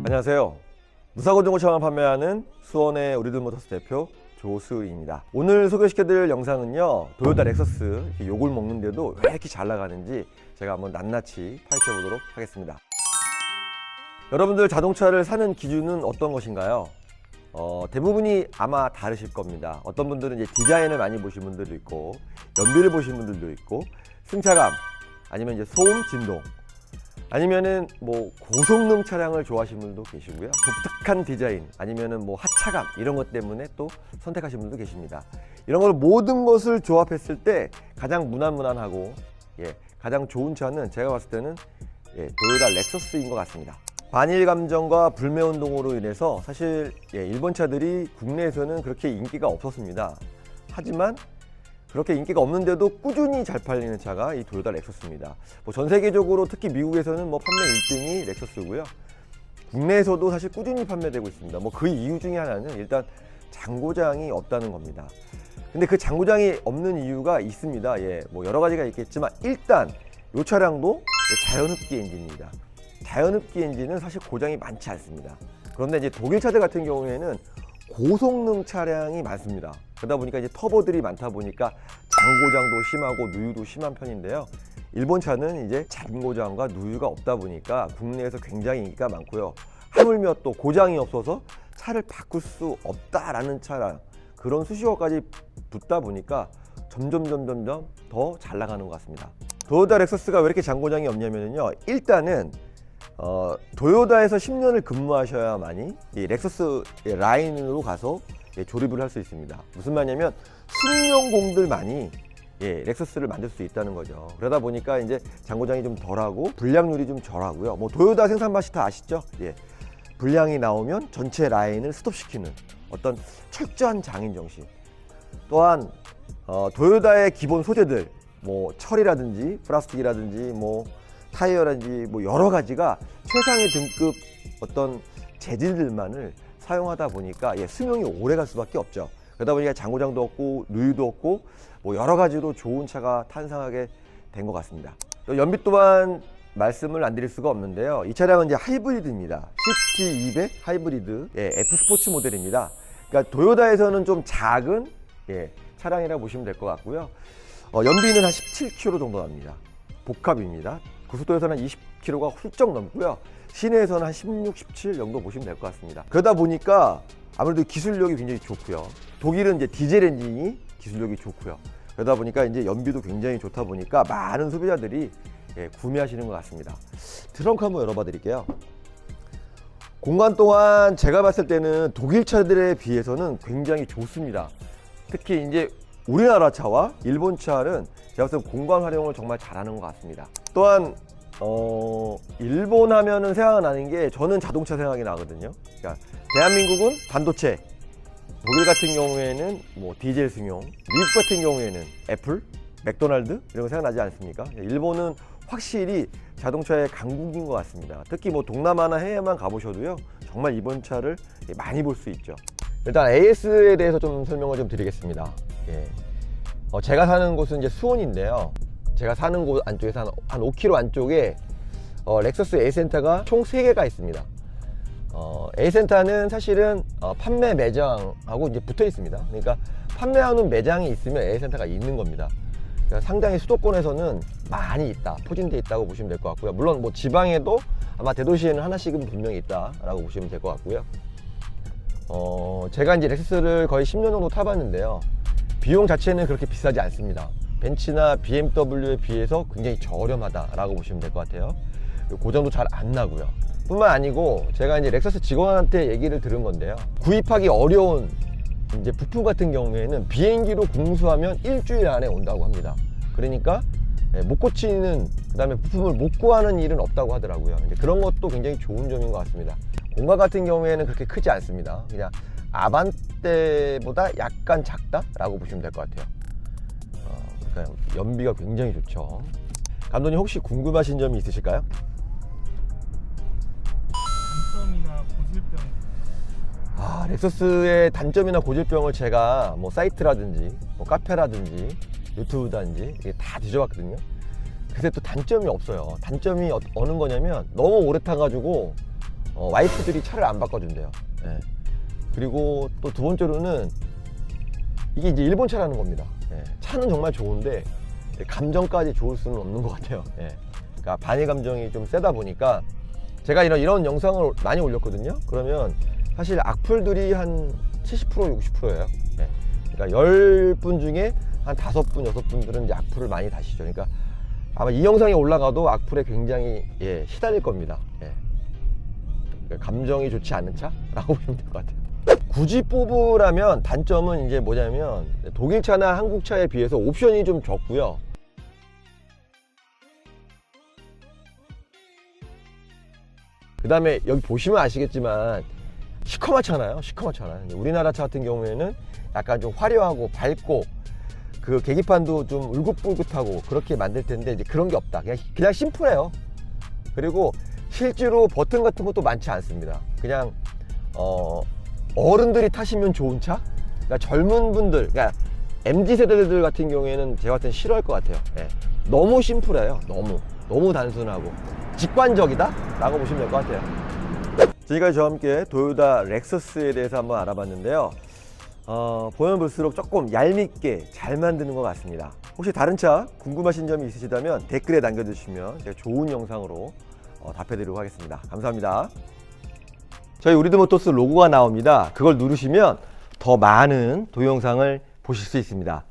안녕하세요. 무사고 중고차만 판매하는 수원의 우리들모터스 대표 조수희입니다. 오늘 소개시켜드릴 영상은요, 도요타 렉서스 욕을 먹는데도 왜 이렇게 잘 나가는지 제가 한번 낱낱이 파헤쳐보도록 하겠습니다. 여러분들 자동차를 사는 기준은 어떤 것인가요? 대부분이 아마 다르실 겁니다. 어떤 분들은 이제 디자인을 많이 보신 분들도 있고, 연비를 보신 분들도 있고, 승차감, 아니면 이제 소음, 진동, 아니면은 뭐 고성능 차량을 좋아하시는 분들도 계시고요. 독특한 디자인, 아니면은 뭐 하차감, 이런 것 때문에 또 선택하시는 분도 계십니다. 이런 걸 모든 것을 조합했을 때 가장 무난무난하고 가장 좋은 차는 제가 봤을 때는 도요타 렉서스인 것 같습니다. 반일 감정과 불매 운동으로 인해서 사실 일본 차들이 국내에서는 그렇게 인기가 없었습니다. 하지만 그렇게 인기가 없는데도 꾸준히 잘 팔리는 차가 이 도요타 렉서스입니다. 전 세계적으로 특히 미국에서는 판매 1등이 렉서스고요. 국내에서도 사실 꾸준히 판매되고 있습니다. 그 이유 중에 하나는 일단 장고장이 없다는 겁니다. 근데 그 장고장이 없는 이유가 있습니다. 여러 가지가 있겠지만 일단 이 차량도 자연흡기 엔진입니다. 자연흡기 엔진은 사실 고장이 많지 않습니다. 그런데 이제 독일 차들 같은 경우에는 고성능 차량이 많습니다. 그러다 보니까 이제 터보들이 많다 보니까 장고장도 심하고 누유도 심한 편인데요. 일본 차는 이제 장고장과 누유가 없다 보니까 국내에서 굉장히 인기가 많고요. 하물며 또 고장이 없어서 차를 바꿀 수 없다라는 차량, 그런 수식어까지 붙다 보니까 점점 더 잘 나가는 것 같습니다. 도요타 렉서스가 왜 이렇게 장고장이 없냐면요, 일단은 도요타에서 10년을 근무하셔야만이 이 렉서스 라인으로 가서 조립을 할 수 있습니다. 무슨 말이냐면 숙련공들만이 렉서스를 만들 수 있다는 거죠. 그러다 보니까 이제 장고장이 좀 덜하고 불량률이 좀 절하고요. 도요타 생산 맛이 다 아시죠? 불량이 나오면 전체 라인을 스톱시키는 어떤 철저한 장인 정신. 또한 도요타의 기본 소재들, 철이라든지 플라스틱이라든지 타이어라든지 여러 가지가 최상의 등급 어떤 재질들만을 사용하다 보니까 수명이 오래 갈 수밖에 없죠. 그러다 보니까 장고장도 없고 누유도 없고 여러 가지로 좋은 차가 탄생하게 된 것 같습니다. 또 연비 또한 말씀을 안 드릴 수가 없는데요. 이 차량은 이제 하이브리드입니다. CT200 하이브리드 F 스포츠 모델입니다. 그러니까 도요타에서는 좀 작은 차량이라고 보시면 될 것 같고요. 연비는 한 17km 정도 납니다. 복합입니다. 고속도로에서는 20km가 훌쩍 넘고요. 시내에서는 한 16, 17 정도 보시면 될 것 같습니다. 그러다 보니까 아무래도 기술력이 굉장히 좋고요. 독일은 이제 디젤 엔진이 기술력이 좋고요. 그러다 보니까 이제 연비도 굉장히 좋다 보니까 많은 소비자들이 구매하시는 것 같습니다. 트렁크 한번 열어봐 드릴게요. 공간 또한 제가 봤을 때는 독일 차들에 비해서는 굉장히 좋습니다. 특히 이제 우리나라 차와 일본 차는 제가 봤을 때 공간 활용을 정말 잘하는 것 같습니다. 또한 일본 하면은 생각나는 게 저는 자동차 생각이 나거든요. 그러니까 대한민국은 반도체, 독일 같은 경우에는 디젤 승용, 미국 같은 경우에는 애플, 맥도날드 이런 거 생각나지 않습니까? 일본은 확실히 자동차의 강국인 것 같습니다. 특히 동남아나 해외만 가보셔도요, 정말 이번 차를 많이 볼 수 있죠. 일단 AS에 대해서 좀 설명을 좀 드리겠습니다. 제가 사는 곳은 이제 수원인데요. 제가 사는 곳 안쪽에서 한 5km 안쪽에 렉서스 A센터가 총 3개가 있습니다. A센터는 사실은 판매 매장하고 이제 붙어 있습니다. 그러니까 판매하는 매장이 있으면 A센터가 있는 겁니다. 그러니까 상당히 수도권에서는 많이 있다, 포진되어 있다고 보시면 될 것 같고요. 물론 지방에도 아마 대도시에는 하나씩은 분명히 있다라고 보시면 될 것 같고요. 제가 이제 렉서스를 거의 10년 정도 타봤는데요. 비용 자체는 그렇게 비싸지 않습니다. 벤츠나 BMW에 비해서 굉장히 저렴하다라고 보시면 될 것 같아요. 고장도 잘 안 나고요. 뿐만 아니고 제가 이제 렉서스 직원한테 얘기를 들은 건데요. 구입하기 어려운 이제 부품 같은 경우에는 비행기로 공수하면 일주일 안에 온다고 합니다. 그러니까 못 고치는, 그다음에 부품을 못 구하는 일은 없다고 하더라고요. 이제 그런 것도 굉장히 좋은 점인 것 같습니다. 공간 같은 경우에는 그렇게 크지 않습니다. 그냥 아반떼보다 약간 작다라고 보시면 될 것 같아요. 그러니까 연비가 굉장히 좋죠. 감독님 혹시 궁금하신 점이 있으실까요? 단점이나 고질병. 렉서스의 단점이나 고질병을 제가 사이트라든지 카페라든지 유튜브라든지 이게 다 뒤져봤거든요. 근데 또 단점이 없어요. 단점이 어느 거냐면 너무 오래 타가지고 와이프들이 차를 안 바꿔준대요. 예. 그리고 또 두 번째로는 이게 이제 일본 차라는 겁니다. 예. 차는 정말 좋은데 감정까지 좋을 수는 없는 것 같아요. 예. 그러니까 반의 감정이 좀 세다 보니까 제가 이런 영상을 많이 올렸거든요. 그러면 사실 악플들이 한 70% 60%예요. 예. 그러니까 10분 중에 한 5분 6분들은 이제 악플을 많이 다시죠. 그러니까 아마 이 영상이 올라가도 악플에 굉장히 시달릴 겁니다. 예. 그러니까 감정이 좋지 않은 차라고 보시면 될 것 같아요. 굳이 뽑으라면 단점은 이제 뭐냐면 독일차나 한국차에 비해서 옵션이 좀 적고요. 그 다음에 여기 보시면 아시겠지만 시커멓잖아요. 시커멓잖아요. 우리나라 차 같은 경우에는 약간 좀 화려하고 밝고 그 계기판도 좀 울긋불긋하고 그렇게 만들 텐데 이제 그런 게 없다. 그냥 심플해요. 그리고 실제로 버튼 같은 것도 많지 않습니다. 그냥 어른들이 타시면 좋은 차? 그러니까 젊은 분들, 그러니까 MZ 세대들 같은 경우에는 제가 봤을 땐 싫어할 것 같아요. 예. 너무 심플해요. 너무 단순하고 직관적이다? 라고 보시면 될 것 같아요. 지금까지 저와 함께 도요타 렉서스에 대해서 한번 알아봤는데요. 보면 볼수록 조금 얄밉게 잘 만드는 것 같습니다. 혹시 다른 차 궁금하신 점이 있으시다면 댓글에 남겨주시면 제가 좋은 영상으로 답해드리도록 하겠습니다. 감사합니다. 저희 우리드모터스 로고가 나옵니다. 그걸 누르시면 더 많은 동영상을 보실 수 있습니다.